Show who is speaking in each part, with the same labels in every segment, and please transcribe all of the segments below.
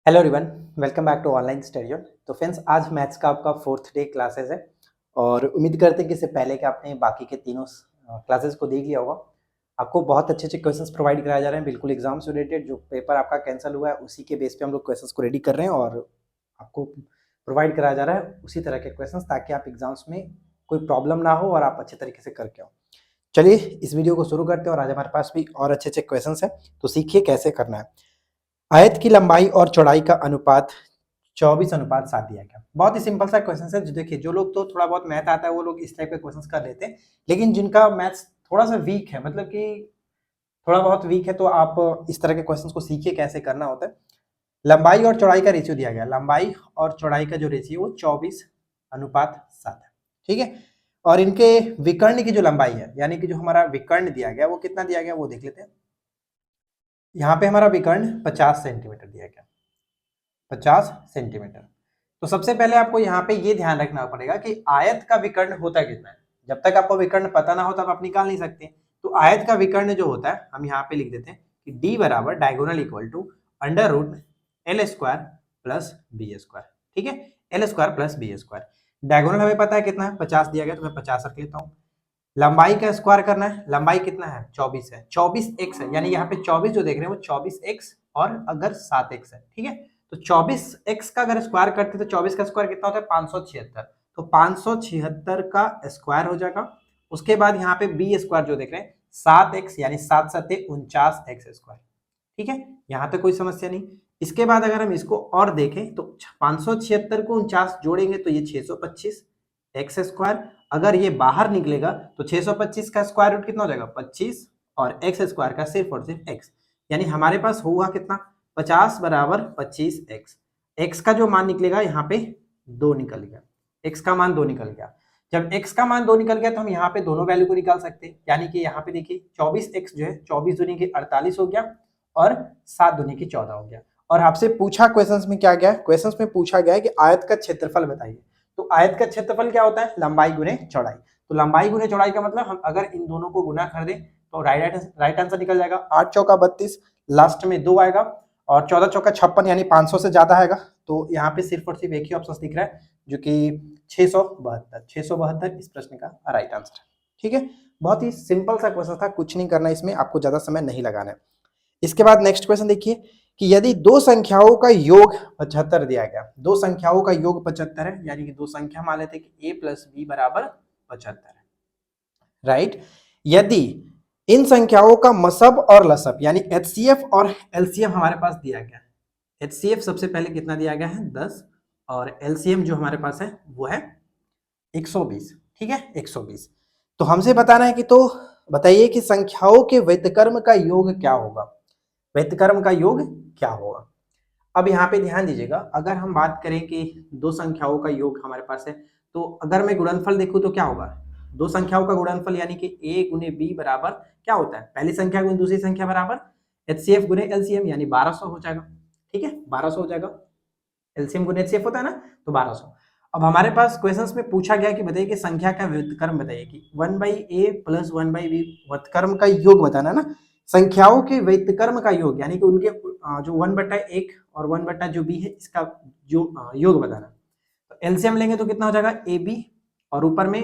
Speaker 1: Hello everyone, welcome back to online study. तो friends, आज maths का आपका 4th डे क्लासेस है और उम्मीद करते हैं कि इससे पहले कि आपने बाकी के तीनों क्लासेस को देख लिया होगा। आपको बहुत अच्छे अच्छे क्वेश्चंस प्रोवाइड कराए जा रहे हैं, बिल्कुल एग्जाम से रिलेटेड। जो पेपर आपका कैंसिल हुआ है उसी के बेस पे हम लोग क्वेश्चंस को रेडी कर रहे हैं और आपको प्रोवाइड कराया जा रहा है उसी तरह के क्वेश्चंस, ताकि आप एग्जाम्स में कोई प्रॉब्लम ना हो और आप अच्छे तरीके से करके आओ। चलिए इस वीडियो को शुरू करते हैं और आज हमारे पास भी और अच्छे अच्छे क्वेश्चंस हैं, तो सीखिए कैसे करना है। आयत की लंबाई और चौड़ाई का अनुपात 24:7 दिया गया। बहुत ही सिंपल सा क्वेश्चन है। जो देखिए, जो लोग तो थोड़ा बहुत मैथ आता है वो लोग इस टाइप के क्वेश्चंस कर लेते हैं, लेकिन जिनका मैथ्स थोड़ा सा वीक है, मतलब कि थोड़ा बहुत वीक है, तो आप इस तरह के क्वेश्चंस को सीखिए कैसे करना होता है। लंबाई और चौड़ाई का रेशियो दिया गया। लंबाई और चौड़ाई का जो रेशियो वो 24:7 है, ठीक है। और इनके विकर्ण की जो लंबाई है, यानी कि जो हमारा विकर्ण दिया गया वो कितना दिया गया वो देख लेते हैं। यहाँ पे हमारा विकर्ण 50 सेंटीमीटर दिया गया, 50 सेंटीमीटर। तो सबसे पहले आपको यहाँ पे ये ध्यान रखना पड़ेगा कि आयत का विकर्ण होता कितना है। जब तक आपको विकर्ण पता ना हो तब आप निकाल नहीं सकते। तो आयत का विकर्ण जो होता है, हम यहाँ पे लिख देते हैं कि d बराबर diagonal equal to under root L square plus B square, ठीक है। L square plus B square. Diagonal हमें पता है कितना है, 50 दिया गया, तो मैं 50 रख लेता हूँ। लंबाई का स्क्वायर करना है, लंबाई कितना है 24 है, 24x है, यानी यहाँ पे 24 जो देख रहे हैं वो 24x और अगर 7x है, ठीक है। तो 24x का अगर स्क्वायर करते तो 24 का स्क्वायर कितना होता है 576, तो 576 का स्क्वायर हो जाएगा। उसके बाद यहाँ पे बी स्क्वायर जो देख रहे हैं 7x, यानी 7 7 49x स्क्वायर, ठीक है। यहाँ तक कोई समस्या नहीं। इसके बाद अगर हम इसको और देखें तो 576 को 49 जोड़ेंगे तो ये 625 एक्स स्क्वायर। अगर ये बाहर निकलेगा तो 625 का स्क्वायर रूट कितना हो जाएगा 25 और एक्स स्क्वायर का सिर्फ और सिर्फ एक्स, यानी हमारे पास होगा कितना 50 बराबर 25 एक्स। एक्स का जो मान निकलेगा यहाँ पे 2 निकल गया, एक्स का मान 2 निकल गया। जब x का मान 2 निकल गया तो हम यहाँ पे दोनों वैल्यू को निकाल सकते हैं, यानी कि यहाँ पे देखिए 24x जो है 24 दूनी की 48 हो गया और 7 दूनी की 14 हो गया। और आपसे पूछा क्वेश्चंस में क्या गया, क्वेश्चंस में पूछा गया है कि आयत का क्षेत्रफल बताइए। तो आयत का क्षेत्रफल क्या होता है, लंबाई गुने चौड़ाई। तो लंबाई गुने चौड़ाई का मतलब हम अगर इन दोनों को गुना कर दें तो राइट आंसर निकल जाएगा। 8 चौका 32, लास्ट में 2 आएगा, और 14 चौका 56, यानी 500 से ज्यादा आएगा। तो यहाँ पे सिर्फ और सिर्फ एक ही ऑप्शन दिख रहा है जो कि 672 इस प्रश्न का राइट आंसर है, ठीक है। बहुत ही सिंपल सा क्वेश्चन था, कुछ नहीं करना, इसमें आपको ज्यादा समय नहीं लगाना है। इसके बाद नेक्स्ट क्वेश्चन देखिए कि यदि दो संख्याओं का योग 75 दिया गया, दो संख्याओं का योग 75 है, यानी कि दो संख्या मान लेते हैं कि a प्लस बी बराबर 75 है, राइट। यदि इन संख्याओं का मसब और लसब यानी एचसीएफ और एलसीएम हमारे पास दिया गया है। एचसीएफ सबसे पहले कितना दिया गया है 10, और एलसीएम जो हमारे पास है वो है 120, ठीक है 120। तो हमसे बताना है कि तो बताइए कि संख्याओं के व्यतिक्रम का योग क्या होगा, व्यतिक्रम का योग क्या होगा। अब यहाँ पे ध्यान दीजिएगा, अगर हम बात करें कि दो संख्याओं का योग हमारे पास है, तो अगर मैं गुणनफल देखूं तो क्या होगा, दो संख्याओं का गुणनफल यानी कि a गुने b बराबर क्या होता है, पहली संख्या गुने दूसरी संख्या बराबर एचसीएफ गुने एलसीएम, यानी 1200 हो जाएगा, ठीक है 1200 हो जाएगा। एलसीएम गुने एचसीएफ होता है ना, तो 1200। अब हमारे पास क्वेश्चंस में पूछा गया कि बताइए कि संख्या का व्युत्क्रम बताइए, कि 1/a प्लस 1/b व्युत्क्रम का योग बताना ना। संख्याओं के व्यतिक्रम का योग यानी कि उनके जो 1/1 और 1 जो b है इसका जो योग बताना। तो एलसीएम लेंगे तो कितना हो जाएगा ए बी, और ऊपर में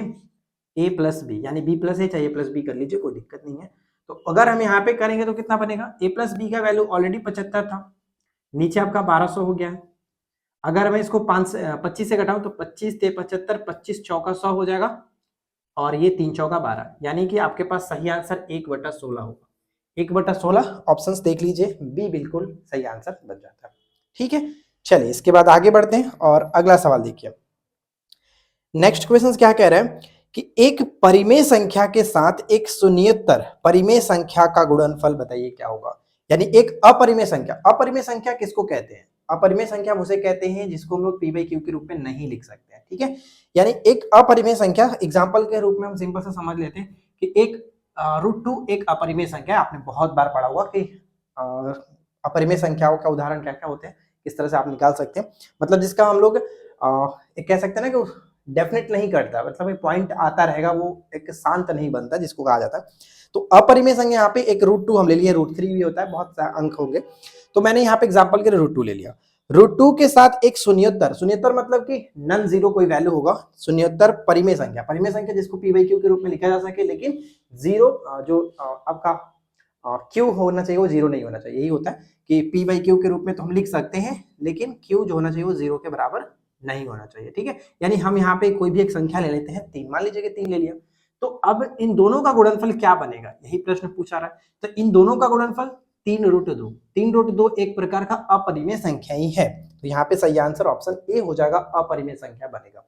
Speaker 1: a प्लस बी, यानी b प्लस ए चाहे a प्लस बी कर लीजिए, कोई दिक्कत नहीं है। तो अगर हम यहाँ पे करेंगे तो कितना बनेगा, a प्लस बी का वैल्यू ऑलरेडी 75 था, नीचे आपका 1200 हो गया है। अगर मैं इसको 25 से घटाऊं तो 25 ते 75, 25 चौका 100 हो जाएगा, और ये 3 चौका 12, यानी कि आपके पास सही आंसर 1/16 होगा। 1/16 ऑप्शंस देख लीजिए, बी बिल्कुल सही आंसर बन जाता है, ठीक है। चलिए इसके बाद आगे बढ़ते हैं और अगला सवाल देखिए। नेक्स्ट क्वेश्चन क्या कह रहा है कि एक परिमेय संख्या के साथ एक शून्येतर परिमेय संख्या का गुणनफल बताइए क्या होगा। यानी एक अपरिमेय संख्या, अपरिमेय संख्या किसको कहते हैं, अपरिमेय संख्या उसे कहते हैं जिसको हम लोग p बाई क्यू के रूप में नहीं लिख सकते हैं, ठीक है। यानी एक अपरिमेय संख्या, एग्जाम्पल के रूप में हम सिंपल से समझ लेते हैं कि एक √2 एक अपरिमेय संख्या है। आपने बहुत बार पढ़ा हुआ कि अपरिमेय संख्याओं का उदाहरण क्या क्या होते हैं, किस तरह से आप निकाल सकते हैं, मतलब जिसका हम लोग एक कह सकते हैं ना कि डेफिनेट नहीं करता, मतलब एक पॉइंट आता रहेगा, वो एक शांत नहीं बनता जिसको कहा जाता है। तो अपरिमेय संख्या यहाँ पे एक √2 हम ले लिए, √3 भी होता है, बहुत अंक होंगे, तो मैंने यहाँ पे एग्जांपल के लिए √2 ले लिया। √2 के साथ एक शून्योत्तर, शून्योत्तर मतलब कि नन जीरो कोई वैल्यू होगा, शून्योत्तर परिमेय संख्या, परिमेय संख्या जिसको p बाई क्यू के रूप में लिखा जा सके, लेकिन जीरो जो आपका क्यू होना चाहिए वो जीरो नहीं होना चाहिए। यही होता है कि p बाई क्यू के रूप में तो हम लिख सकते हैं, लेकिन q जो होना चाहिए वो जीरो के बराबर नहीं होना चाहिए। ठीक है, यानी हम यहाँ पे कोई भी एक संख्या ले लेते हैं 3, मान लीजिए कि 3 ले लिया, तो अब इन दोनों का गुणनफल क्या बनेगा, यही प्रश्न पूछा रहा है। तो इन दोनों का गुणनफल 3√2, 3√2 एक प्रकार का अपरिमेय संख्या ही है, तो यहाँ पे सही आंसर ऑप्शन ए हो जाएगा, अपरिमेय संख्या बनेगा।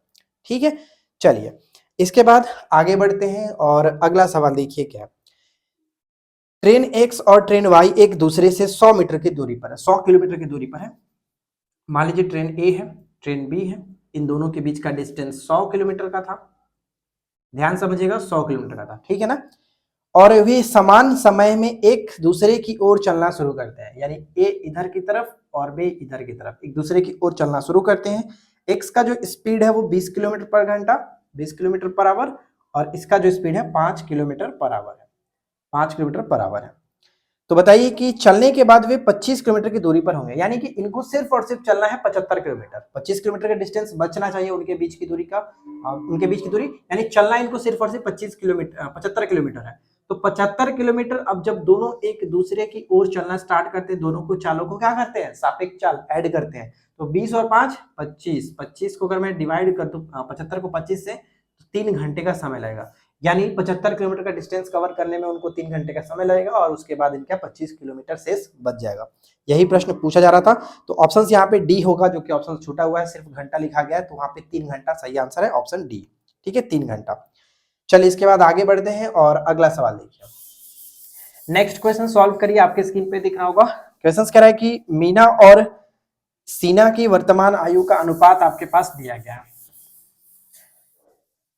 Speaker 1: ठीक है, चलिए इसके बाद आगे बढ़ते हैं और अगला सवाल देखिए क्या है। ट्रेन एक्स और ट्रेन वाई एक दूसरे से 100 मीटर की दूरी पर है, 100 किलोमीटर की दूरी पर है। मान लीजिए ट्रेन ए है, ट्रेन बी है, इन दोनों के बीच का डिस्टेंस 100 किलोमीटर का था, ध्यान समझिएगा 100 किलोमीटर का था, ठीक है ना। और वे समान समय में एक दूसरे की ओर चलना शुरू करते हैं, यानी ए इधर की तरफ और बी इधर की तरफ एक दूसरे की ओर चलना शुरू करते हैं। एक्स का जो स्पीड है वो 20 किलोमीटर पर घंटा, 20 किलोमीटर पर आवर, और इसका जो स्पीड है 5 किलोमीटर पर आवर है, 5 किलोमीटर पर आवर है। तो बताइए कि चलने के बाद वे 25 किलोमीटर की दूरी पर होंगे, यानी कि इनको सिर्फ और सिर्फ चलना है 75 किलोमीटर, 25 किलोमीटर का डिस्टेंस बचना चाहिए उनके बीच की दूरी का, उनके बीच की दूरी, यानी चलना इनको सिर्फ और सिर्फ 25 किलोमीटर 75 किलोमीटर है। तो 75 किलोमीटर, अब जब दोनों एक दूसरे की ओर चलना स्टार्ट करते हैं, दोनों को चालों को क्या करते हैं, सापेक्ष चाल ऐड करते हैं। तो 20 और 5 25, 25 को अगर मैं डिवाइड कर दूं 75 को 25 से, तो 3 घंटे का समय लगेगा, यानी 75 किलोमीटर का डिस्टेंस कवर करने में उनको 3 घंटे का समय लगेगा, और उसके बाद इनका 25 किलोमीटर शेष बच जाएगा। यही प्रश्न पूछा जा रहा था, तो ऑप्शन यहाँ पे डी होगा, जो कि ऑप्शन छूटा हुआ है, सिर्फ घंटा लिखा गया है, तो वहां पे 3 घंटा सही आंसर है, ऑप्शन डी। ठीक है, 3 घंटा। चलिए इसके बाद आगे बढ़ते हैं और अगला सवाल देखिए। नेक्स्ट क्वेश्चन सॉल्व करिए, आपके स्क्रीन पे दिख रहा होगा। क्वेश्चन कह रहा है कि मीना और सीना की वर्तमान आयु का अनुपात आपके पास दिया गया है।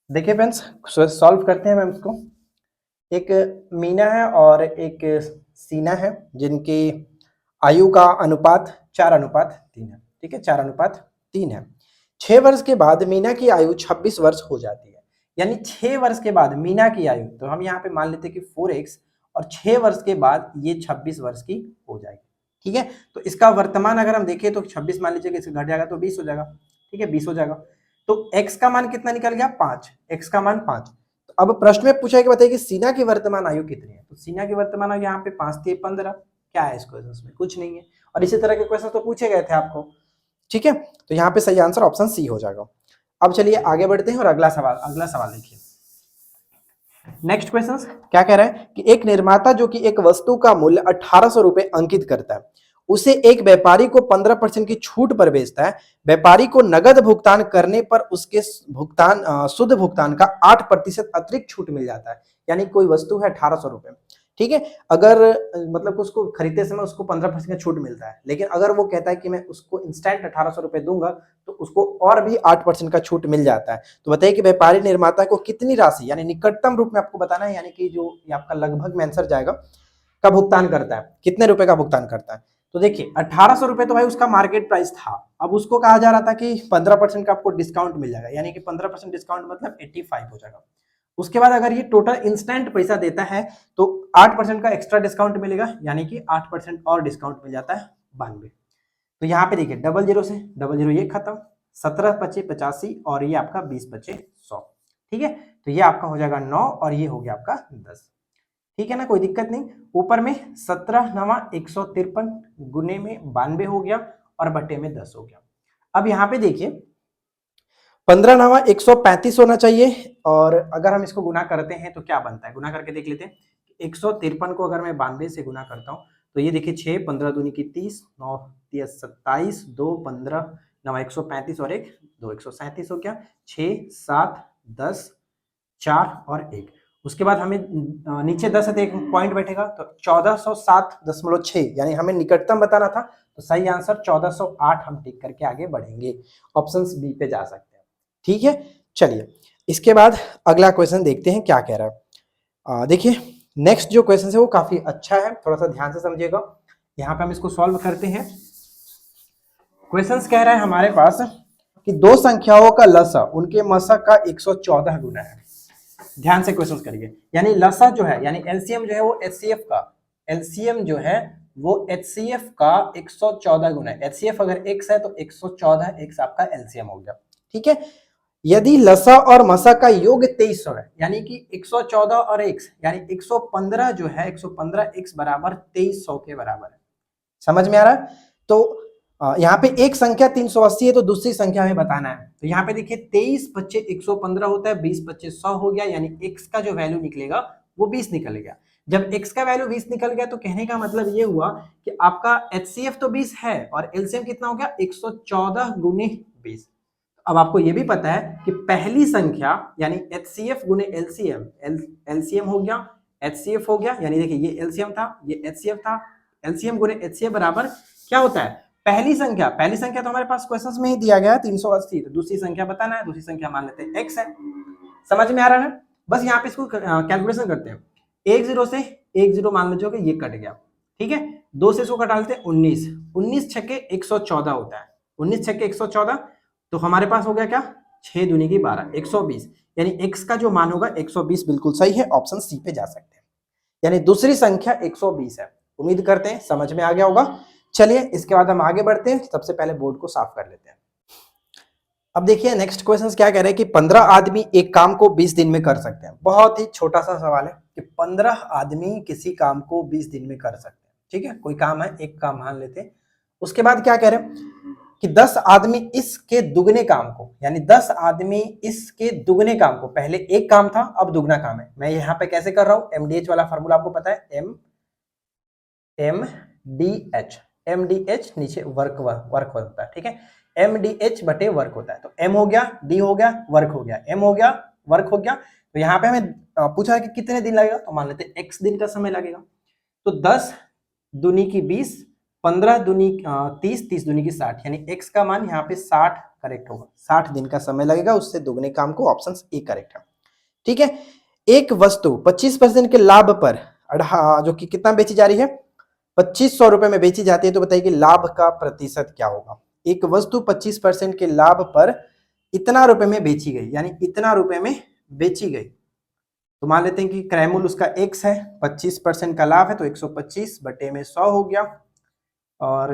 Speaker 1: देखिए फ्रेंड्स, सॉल्व करते हैं मैम इसको। एक मीना है और एक सीना है, जिनकी आयु का अनुपात 4:3 है। ठीक है, 4:3 है। 6 वर्ष के बाद मीना की आयु 26 वर्ष हो जाती है, यानी 6 वर्ष के बाद मीना की आयु, तो हम यहाँ पे मान लेते हैं कि 4x, और 6 वर्ष के बाद ये 26 वर्ष की हो जाएगी। ठीक है, तो इसका वर्तमान अगर हम देखें तो 26 मान लीजिए कि इसका घट जाएगा तो 20 हो जाएगा। ठीक है, 20 हो जाएगा। तो x का मान कितना निकल गया, 5, x का मान 5। तो अब प्रश्न में पूछा है कि बताइए कि सीना की वर्तमान आयु कितनी है। तो सीना की वर्तमान आयु यहाँ पे 5 थी, 15, क्या है इस क्वेश्चन में, कुछ नहीं है। और इसी तरह के क्वेश्चन तो पूछे गए थे आपको। ठीक है, तो यहाँ पे सही आंसर ऑप्शन सी हो जाएगा। अब चलिए आगे बढ़ते हैं और अगला सवाल देखिए। नेक्स्ट क्वेश्चन क्या कह रहा है कि एक निर्माता जो कि एक वस्तु का मूल्य 1800 रुपए अंकित करता है, उसे एक व्यापारी को 15% की छूट पर बेचता है। व्यापारी को नगद भुगतान करने पर उसके शुद्ध भुगतान का 8% अतिरिक्त छूट मिल जाता है, यानी कोई वस्तु है 1800 रुपए। ठीक है, अगर मतलब उसको खरीदते समय उसको 15% का छूट मिलता है, लेकिन अगर वो कहता है कि मैं उसको इंस्टेंट 1800 रुपए दूंगा, तो उसको और भी 8% का छूट मिल जाता है। तो बताइए कि व्यापारी निर्माता को कितनी राशि, यानी निकटतम रूप में आपको बताना है, यानी कि जो आपका लगभग में आंसर जाएगा, का भुगतान करता है, कितने रुपए का भुगतान करता है। तो देखिए 1800 रुपए तो भाई उसका मार्केट प्राइस था, अब उसको कहा जा रहा था कि 15% का आपको डिस्काउंट मिल जाएगा, यानी कि 15% डिस्काउंट मतलब 85 हो जाएगा। उसके बाद अगर ये टोटल इंस्टेंट पैसा देता है तो 8% का एक्स्ट्रा डिस्काउंट मिलेगा, यानी कि 8% और डिस्काउंट मिल जाता है 92। तो यहाँ पे देखिए 00 से 00 ये खत्म, 17 पचे 85, और ये आपका 20 पचे 100। ठीक है, तो ये आपका हो जाएगा 9, और ये हो गया आपका 10। ठीक है ना, कोई दिक्कत नहीं। ऊपर में 17 नवा 153 गुने में 92 हो गया, और बटे में 10 हो गया। अब यहाँ पे देखिए 15 नवा 135 होना चाहिए, और अगर हम इसको गुना करते हैं तो क्या बनता है, गुना करके देख लेते हैं। 153 को अगर मैं 92 से गुना करता हूँ तो ये देखिए 6 15 दूनी की 30, 9 30 27, 2 15 नवा 135 और 1 2 137 हो गया, 6 7 10 4 और 1। उसके बाद हमें नीचे 10 से एक पॉइंट बैठेगा, तो 1407.6, यानी हमें निकटतम बताना था, तो सही आंसर 1408 हम टिक करके आगे बढ़ेंगे, ऑप्शन बी पे जा सकते हैं। ठीक है, चलिए इसके बाद अगला क्वेश्चन देखते हैं क्या कह रहा है। देखिए नेक्स्ट जो क्वेश्चन है वो काफी अच्छा है, थोड़ा सा ध्यान से समझिएगा। यहाँ पे हम इसको सॉल्व करते हैं। क्वेश्चन कह रहा है हमारे पास कि दो संख्याओं का लसा उनके मसा का 114 गुना है। ध्यान से क्वेश्चन करिए, यानी लसा जो है, यानी एलसीएम जो है वो एचसीएफ का एलसीएम जो है वो HCF का 114 गुना है। HCF अगर x है तो 114 x आपका एलसीएम हो गया। ठीक है, यदि लसा और मसा का योग 2300 है, यानी कि 114 और x यानी 115 जो है 115 x बराबर 2300 के बराबर है। समझ में आ रहा है? तो यहाँ पे एक संख्या 380 है तो दूसरी संख्या हमें बताना है। तो यहाँ पे देखिए 23 25 115 होता है, 20 25 100 हो गया, यानी x का जो वैल्यू निकलेगा वो 20 निकल गया। जब x का वैल्यू 20 निकल गया तो कहने का मतलब ये हुआ कि आपका HCF तो 20 है और एलसीएम कितना हो गया 114 गुने 20। अब आपको ये भी पता है कि पहली संख्या यानी HCF गुने LCM, LCM हो गया, HCF हो गया, यानी देखिए ये LCM था, ये HCF था, LCM गुने HCF बराबर क्या होता है पहली संख्या। पहली संख्या तो हमारे पास क्वेश्चंस में ही दिया गया है 380, तो दूसरी संख्या बताना है, दूसरी संख्या मान लेते हैं x है। समझ में आ रहा है? बस यहाँ पे इसको कैलकुलेशन करते हैं। 10 से 10 मान लीजिए कि ये कट गया, ठीक है, 2 से इसको कटा लेते हैं 19, 19 छक्के 114 होता है, 19 छक्के 114, तो हमारे पास हो गया क्या 6 दूनी की 12 120, यानी x का जो मान होगा 120 बिल्कुल सही है, ऑप्शन सी पे जा सकते हैं, यानी दूसरी संख्या 120 है। उम्मीद करते हैं समझ में आ गया होगा। चलिए इसके बाद हम आगे बढ़ते हैं, सबसे पहले बोर्ड को साफ कर लेते हैं। अब देखिए नेक्स्ट क्वेश्चन क्या कह रहे हैं कि 15 आदमी एक काम को 20 दिन में कर सकते हैं। बहुत ही छोटा सा सवाल है कि 15 आदमी किसी काम को 20 दिन में कर सकते हैं। ठीक है, कोई काम है, एक काम मान लेते हैं। उसके बाद क्या कह रहे हैं कि 10 आदमी इसके दुगने काम को, यानी 10 आदमी इसके दुगने काम को, पहले एक काम था अब दुगना काम है। मैं यहाँ पे कैसे कर रहा हूँ, MDH वाला फॉर्मूला आपको पता है, MDH नीचे वर्क होता है। ठीक है, MDH बटे वर्क होता है, तो M हो गया, D हो गया, वर्क हो गया, M हो गया, वर्क हो गया। तो यहाँ पे हमें पूछा है कि कितने दिन लगेगा, तो मान लेते हैं x दिन का समय लगेगा। तो 10 दूनी की 20, 15 दूनी 30, 30 दूनी की 60, यानी x का मान यहाँ पे 60 करेक्ट होगा। 60 दिन का समय लगेगा, उससे दुगने काम को, ऑप्शन ए करेक्ट है। ठीक है, एक वस्तु 25% के लाभ पर जो कि कितना बेची जा रही है 2500 रुपए में बेची जाती है, तो बताइए कि लाभ का प्रतिशत क्या होगा। एक वस्तु 25% के लाभ पर इतना रुपए में बेची गई, यानी इतना रुपए में बेची गई, तो मान लेते हैं कि क्रय मूल्य उसका x है, 25% का लाभ है, तो 125 बटे में 100 हो गया, और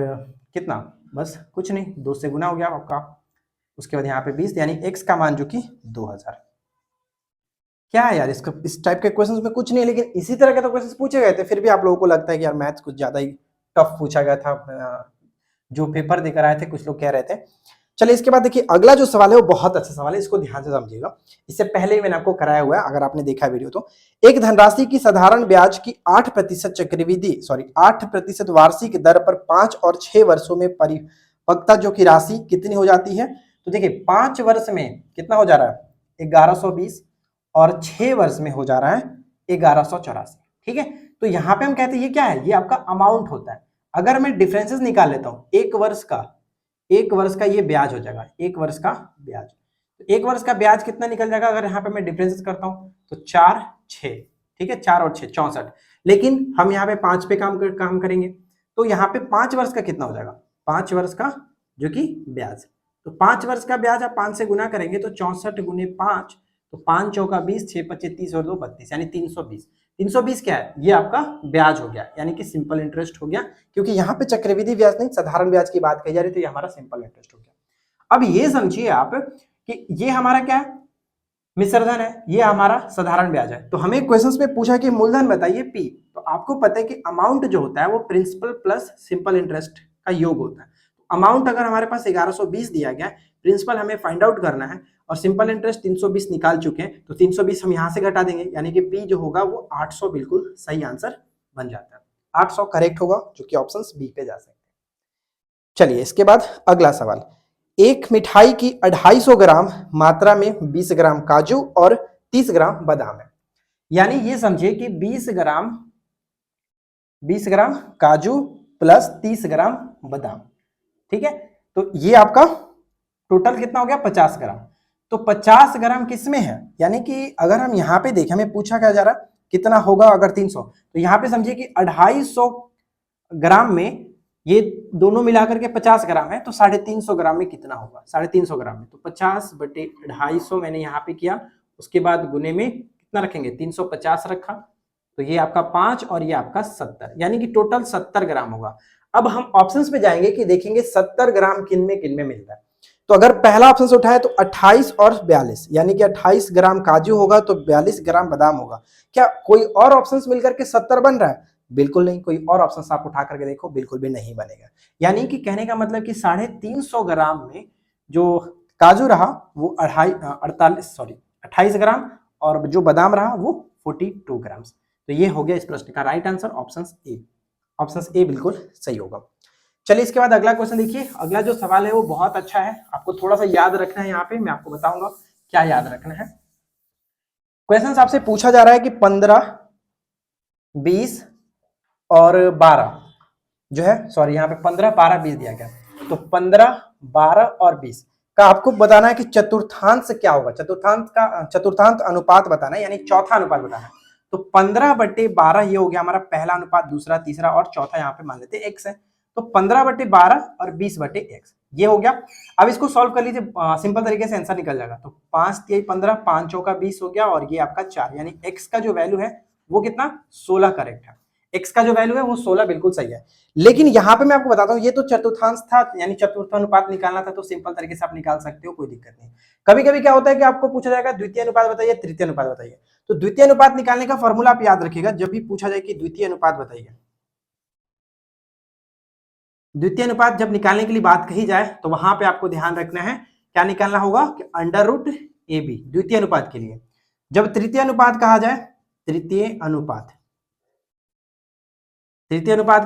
Speaker 1: कितना, बस कुछ नहीं, 2 से गुना हो गया आपका। उसके बाद यहाँ पे 20, यानी x का मान जो कि 2000। क्या है यार इसका, इस टाइप के क्वेश्चंस में कुछ नहीं है, लेकिन इसी तरह के तो क्वेश्चंस पूछे गए थे, फिर भी आप लोगों को लगता है कि यार मैथ्स कुछ ज्यादा ही टफ पूछा गया था। जो पेपर देकर आए थे कुछ लोग कह रहे थे। चलिए इसके बाद देखिए अगला जो सवाल है वो बहुत अच्छा सवाल है, इसको ध्यान से समझिएगा। इससे पहले ही मैंने आपको कराया हुआ है, अगर आपने देखा वीडियो तो। एक धनराशि की साधारण ब्याज की 8% चक्रवृद्धि 8% वार्षिक दर पर 5 और 6 वर्षों में परिपक्वता जो की राशि कितनी हो जाती है। तो देखिए 5 वर्ष में कितना हो जा रहा है 1120, और 6 वर्ष में हो जा रहा है 1184। ठीक है, तो यहाँ पे हम कहते हैं ये क्या है, ये आपका अमाउंट होता है। अगर मैं डिफरेंसेस निकाल लेता हूँ, एक वर्ष का ये ब्याज हो जाएगा, एक वर्ष का ब्याज, तो एक वर्ष का ब्याज कितना निकल जाएगा अगर यहाँ पे मैं डिफरेंसेस करता हूँ, तो 4 6, ठीक है, 4 और 6 64। लेकिन हम यहाँ पे 5 पे काम करेंगे, तो यहाँ पे 5 वर्ष का कितना हो जाएगा, 5 वर्ष का जो कि ब्याज, तो 5 वर्ष का ब्याज आप 5 से गुना करेंगे तो 64 गुने 5, तो 5 चौका 20, 6 25 30 और 2 32, यानी 320। 320 क्या है, ये आपका ब्याज हो गया, यानी कि सिंपल इंटरेस्ट हो गया, क्योंकि यहाँ पे चक्रवृद्धि ब्याज नहीं साधारण ब्याज की बात कही जा रही, तो ये हमारा सिंपल इंटरेस्ट हो गया। अब ये समझिए आप कि ये हमारा क्या है, मिश्रधन है, ये हमारा साधारण ब्याज है। तो हमें क्वेश्चंस में पूछा कि मूलधन बताइए P, तो आपको पता है कि अमाउंट जो होता है वो प्रिंसिपल प्लस सिंपल इंटरेस्ट का योग होता है। अमाउंट अगर हमारे पास 1120 दिया गया है, प्रिंसिपल हमें फाइंड आउट करना है, और सिंपल इंटरेस्ट 320 निकाल चुके हैं, तो 320 हम यहां से घटा देंगे, यानी कि P जो होगा वो 800 बिल्कुल सही आंसर बन जाता है। 800 करेक्ट होगा, जो कि ऑप्शन बी पे जा सकते हैं। चलिए इसके बाद अगला सवाल, एक मिठाई की 250 ग्राम मात्रा में 20 ग्राम काजू और 30 ग्राम बादाम है, यानी ये समझिए कि 20 ग्राम काजू प्लस 30 ग्राम बादाम। ठीक है, तो ये आपका टोटल कितना हो गया 50 ग्राम। तो 50 ग्राम किसमें है, यानी कि अगर हम यहाँ पे देखें, हमें पूछा क्या जा रहा है कितना होगा अगर 300, तो यहाँ पे समझिए कि 250 ग्राम में ये दोनों मिलाकर के 50 ग्राम है, तो 350 ग्राम में कितना होगा, 350 ग्राम में, तो 50 बटे 250 मैंने यहाँ पे किया, उसके बाद गुने में कितना रखेंगे 350 रखा, तो ये आपका 5 और ये आपका 70, यानी कि टोटल 70 ग्राम होगा। अब हम ऑप्शंस पे जाएंगे कि देखेंगे 70 ग्राम किन में मिल रहा है। तो अगर पहला ऑप्शन से उठाए तो 28 और 42, यानी कि 28 ग्राम काजू होगा तो 42 ग्राम बादाम होगा। क्या कोई और ऑप्शंस मिलकर के 70 बन रहा है? बिल्कुल नहीं। कोई और ऑप्शन आप उठा करके देखो, बिल्कुल भी नहीं बनेगा। यानी कि कहने का मतलब कि 350 ग्राम में जो काजू रहा वो 28 ग्राम, और जो बादाम रहा वो 42 ग्राम। तो ये हो गया इस प्रश्न का right answer option A. Option A बिल्कुल सही होगा। चलिए इसके बाद अगला क्वेश्चन देखिए। अगला जो सवाल है वो बहुत अच्छा है, आपको थोड़ा सा याद रखना है। यहाँ पे मैं आपको बताऊंगा क्या याद रखना है। क्वेश्चन आपसे पूछा जा रहा है कि 15, 20 और 12 जो है, सॉरी यहाँ पे 15, 12, 20 दिया गया। तो 15, 12 और 20 का आपको बताना है कि चतुर्थांश क्या होगा। चतुर्थांश अनुपात बताना है, यानी चौथा अनुपात बताना है। तो 15/12 ये हो गया हमारा पहला अनुपात, दूसरा, तीसरा और चौथा यहाँ पे मान लेते हैं x है। तो 15/12 और 20/x ये हो गया। अब इसको सॉल्व कर लीजिए, सिंपल तरीके से आंसर निकल जाएगा। तो 5 3 15, 5 चौका 20 हो गया, और ये आपका 4, यानी x का जो वैल्यू है वो कितना, 16 करेक्ट है। x का जो वैल्यू है वो 16 बिल्कुल सही है। लेकिन यहाँ पे मैं आपको बताता हूँ, ये तो चतुर्थांश था, यानी चतुर्थानुपात निकालना था, तो सिंपल तरीके से आप निकाल सकते हो, कोई दिक्कत नहीं। कभी कभी क्या होता है कि आपको पूछा जाएगा द्वितीय अनुपात बताइए, तृतीय अनुपात बताइए। तो द्वितीय अनुपात निकालने का फॉर्मूला आप याद रखिएगा, जब भी पूछा जाए कि द्वितीय अनुपात बताइए, द्वितीय अनुपात जब निकालने के लिए बात कही जाए तो वहां पे आपको ध्यान रखना है क्या निकालना होगा कि √AB द्वितीय अनुपात के लिए। जब तृतीय अनुपात कहा जाए, तृतीय अनुपात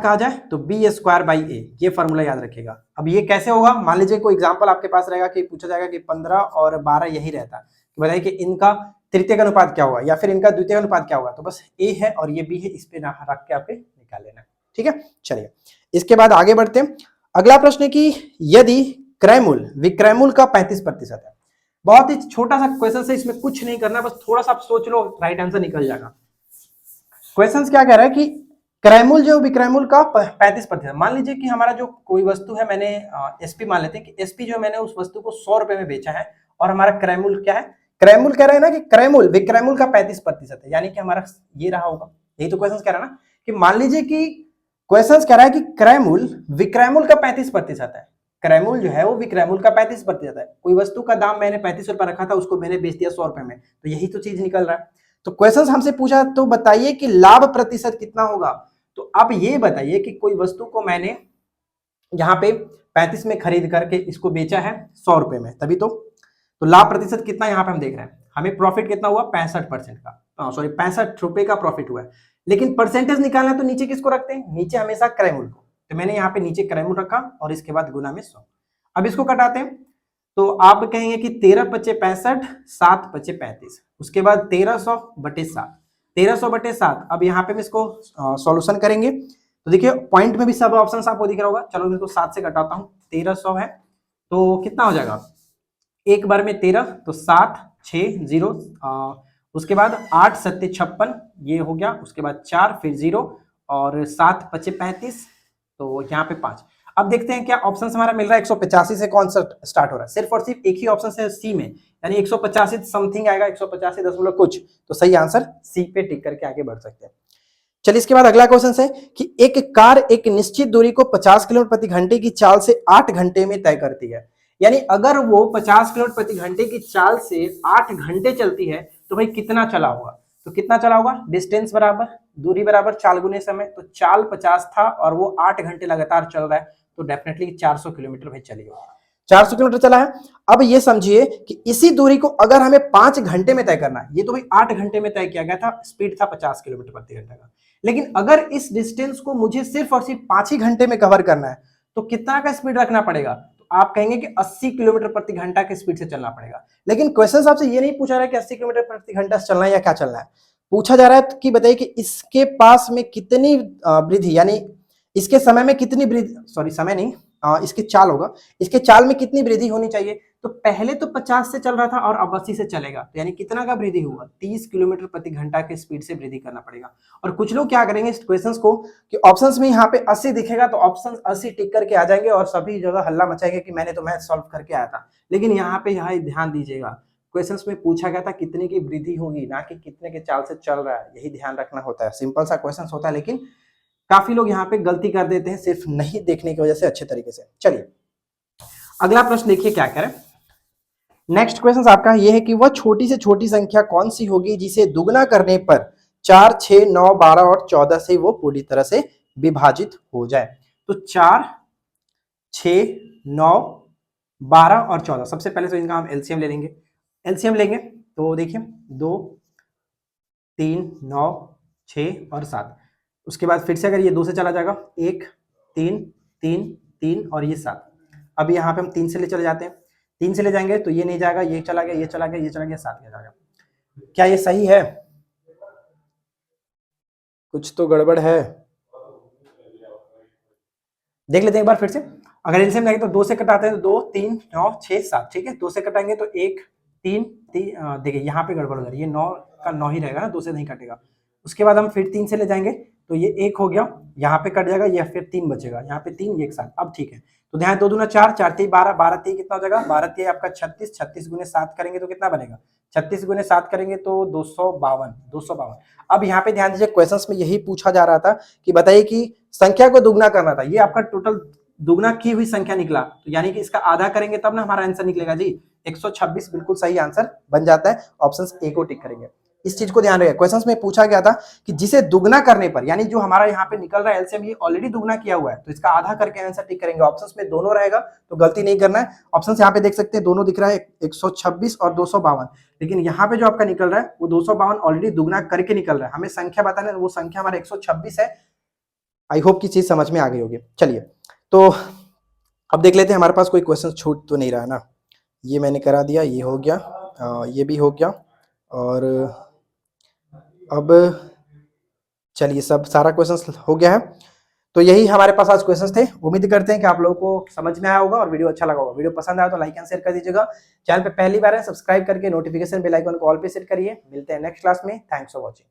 Speaker 1: कहा जाए तो B²/A, ये फॉर्मूला याद रखिएगा। अब ये कैसे होगा, मान लीजिए कोई एग्जांपल आपके पास रहेगा कि पूछा जाएगा कि 15 और 12 यही रहता, तो बताइए कि इनका तृतीय अनुपात क्या होगा या फिर इनका द्वितीय अनुपात क्या होगा। तो बस A है और ये B है, इस पे रख के आप निकाल लेना। ठीक है, चलिए इसके बाद आगे बढ़ते हैं। अगला प्रश्न है कि यदि क्रयमूल्य विक्रयमूल्य का 35% है। बहुत ही छोटा सा क्वेश्चन है, इसमें कुछ नहीं करना, बस थोड़ा सा आप सोच लो, राइट आंसर निकल जाएगा। क्वेश्चन क्या कह रहा है कि क्रयमूल्य जो विक्रयमूल्य का 35%। मान लीजिए कि हमारा जो कोई वस्तु है, मैंने एसपी मान लेते हैं कि एसपी जो मैंने उस वस्तु को 100 रुपए में बेचा है, और हमारा क्रयमूल्य क्या है, क्रयमूल्य कह रहे हैं ना कि क्रयमूल्य विक्रयमूल्य का 35% है, यानी कि हमारा ये रहा होगा। यही तो क्वेश्चन कह रहा है ना कि मान लीजिए कि क्वेश्चन कह रहा है कि क्रयमूल्य विक्रयमूल्य का 35% है। क्रयमूल्य जो है वो विक्रयमूल्य का 35% है। कोई वस्तु का दाम मैंने 35 रुपए रखा था, उसको मैंने बेच दिया 100 रुपए में, तो यही तो चीज निकल रहा है। तो क्वेश्चन हमसे पूछा, तो बताइए कि लाभ प्रतिशत कितना होगा। तो आप ये बताइए कि कोई वस्तु को मैंने यहाँ पे 35 में खरीद करके इसको बेचा है 100 रुपए में, तभी तो लाभ प्रतिशत कितना यहाँ पे हम देख रहे हैं। हमें प्रॉफिट कितना हुआ, 65% का, सॉरी 65 रुपए का प्रॉफिट हुआ है। लेकिन परसेंटेज निकालना है तो नीचे किसको रखते हैं, नीचे हमेशा क्रयमूल्य को। तो मैंने यहाँ पे नीचे क्रयमूल्य रखा और इसके बाद गुना में 100। अब इसको कटाते हैं तो आप कहेंगे कि 13 × 5 = 65, 7 × 5 = 35, उसके बाद 1300/7, 1300/7। अब यहाँ पे हम इसको सॉल्यूशन करेंगे तो देखिए पॉइंट में भी सब ऑप्शन आपको दिख रहा होगा। चलो मैं इसको 7 से घटाता हूँ, 1300 है तो कितना हो जाएगा, एक बार में 13, तो 7 6 0, उसके बाद 8 7 56 ये हो गया, उसके बाद 4 फिर 0 और 7 5 35, तो यहाँ पे 5। अब देखते हैं क्या ऑप्शन हमारा मिल रहा है। 185 से कौन सा स्टार्ट हो रहा है, सिर्फ और सिर्फ एक ही ऑप्शन है सी में, यानी 185 समथिंग आएगा, 185 दशमलव कुछ। तो सही आंसर सी पे टिक करके आगे बढ़ सकते हैं। चलिए इसके बाद अगला क्वेश्चन है कि एक कार एक निश्चित दूरी को 50 किलोमीटर प्रति घंटे की चाल से 8 घंटे में तय करती है। यानी अगर वो 50 किलोमीटर प्रति घंटे की चाल से 8 घंटे चलती है तो भाई कितना चला होगा। तो कितना चला होगा, डिस्टेंस बराबर दूरी बराबर चाल गुने समय। तो चाल 50 था और वो 8 घंटे लगातार चल रहा है, तो डेफिनेटली 400 किलोमीटर भाई चली होगी। 400 किलोमीटर चला है। अब ये समझिए कि इसी दूरी को अगर हमें 5 घंटे में तय करना है, ये तो भाई 8 घंटे में तय किया गया था, स्पीड था 50 किलोमीटर प्रति घंटा का, लेकिन अगर इस डिस्टेंस को मुझे सिर्फ और सिर्फ 5 ही घंटे में कवर करना है तो कितना का स्पीड रखना पड़ेगा। तो आप कहेंगे कि 80 किलोमीटर प्रति घंटा के स्पीड से चलना पड़ेगा। लेकिन क्वेश्चन आपसे ये नहीं पूछा रहा है कि 80 किलोमीटर प्रति घंटा से चलना है या क्या चलना है। पूछा जा रहा है कि बताइए कि इसके पास में कितनी वृद्धि, यानी इसके समय में कितनी वृद्धि, सॉरी समय नहीं, इसके चाल होगा, इसके चाल में कितनी वृद्धि होनी चाहिए। तो पहले तो 50 से चल रहा था और अब 80 से चलेगा, तो यानी कितना का वृद्धि होगा, 30 किलोमीटर प्रति घंटा के स्पीड से वृद्धि करना पड़ेगा। और कुछ लोग क्या करेंगे इस क्वेश्चंस को कि ऑप्शंस में यहाँ पे 80 दिखेगा तो ऑप्शन 80 टिक करके आ जाएंगे और सभी जगह हल्ला मचाएंगे कि मैंने तो मैथ सॉल्व करके आया था। लेकिन यहाँ पे यहाँ ध्यान दीजिएगा, क्वेश्चंस में पूछा गया था कितने की वृद्धि होगी, ना कि कितने के चाल से चल रहा है, यही ध्यान रखना होता है। सिंपल सा क्वेश्चन होता है, लेकिन काफी लोग यहाँ पे गलती कर देते हैं सिर्फ नहीं देखने की वजह से अच्छे तरीके से। चलिए अगला प्रश्न देखिए क्या करें। नेक्स्ट क्वेश्चन आपका ये है कि वह छोटी से छोटी संख्या कौन सी होगी जिसे दुगना करने पर 4, 6, 9, 12 और 14 से वो पूरी तरह से विभाजित हो जाए। तो 4, 6, 9, 12 और 14, सबसे पहले तो इनका हम एलसीएम ले लेंगे। एलसीएम लेंगे तो देखिए 2, 3, 9, 6 और 7। उसके बाद फिर से अगर ये 2 से चला जाएगा 1, 3, 3, 3 और ये 7। अब यहाँ पे हम 3 से ले चले जाते हैं, 3 से ले जाएंगे तो ये नहीं जाएगा, ये चला गया, ये चला गया, ये चला गया, 7 ले जाएगा। क्या ये सही है? कुछ तो गड़बड़ है, देख लेते हैं एक बार फिर से। अगर एलसीएम लेंगे तो 2 से कटाते हैं तो 2, 3, 9, 6, 7, ठीक है। 2 से कटाएंगे तो 1, 3, देखिए यहाँ पे गड़बड़ हो जा रही है, ये 9 का 9 ही रहेगा ना, 2 से नहीं कटेगा। उसके बाद हम फिर 3 से ले जाएंगे तो ये 1 हो गया, यहाँ पे कट जाएगा, ये फिर 3 बचेगा, यहाँ पे 3, ये 7। अब ठीक है, तो ध्यान 2 दूना 4, 4 3 12, 12 3 कितना हो जाएगा, 12 3 आपका 36, 36 गुने 7 करेंगे तो कितना बनेगा, 36 गुने 7 करेंगे तो 252, 252। अब यहाँ पे ध्यान दीजिए, क्वेश्चंस में यही पूछा जा रहा था कि बताइए कि संख्या को दुगना करना था, ये आपका टोटल दुगना की हुई संख्या निकला, तो यानी कि इसका आधा करेंगे तब ना हमारा आंसर निकलेगा जी। 126 बिल्कुल सही आंसर बन जाता है, ऑप्शन ए को टिक करेंगे। इस चीज को ध्यान रखिए, क्वेश्चंस में पूछा गया था कि जिसे दुगना करने पर, यानी जो हमारा यहाँ पे निकल रहा है एलसीएम, ये ऑलरेडी दुगना किया हुआ है, तो इसका आधा करके आंसर टिक करेंगे। ऑप्शंस में दोनों रहेगा तो गलती नहीं करना है। ऑप्शंस यहाँ पे देख सकते हैं, दोनों दिख रहा है, 126 और 252, लेकिन यहाँ पे जो आपका निकल रहा है वो 252 ऑलरेडी दुगना करके निकल रहा है। हमें संख्या बताना है, वो संख्या हमारा 126 है। आई होप की चीज समझ में आ गई होगी। चलिए तो अब देख लेते हैं हमारे पास कोई क्वेश्चन छूट तो नहीं रहा ना। ये मैंने करा दिया, ये हो गया, ये भी हो गया, और अब चलिए सब सारा क्वेश्चन हो गया है। तो यही हमारे पास आज क्वेश्चंस थे। उम्मीद करते हैं कि आप लोगों को समझ में आया होगा और वीडियो अच्छा लगा होगा। वीडियो पसंद आया तो लाइक एंड शेयर कर दीजिएगा। चैनल पे पहली बार है, सब्सक्राइब करके नोटिफिकेशन बेल आइकन को ऑल पे सेट करिए। मिलते हैं नेक्स्ट क्लास में। Thanks for watching.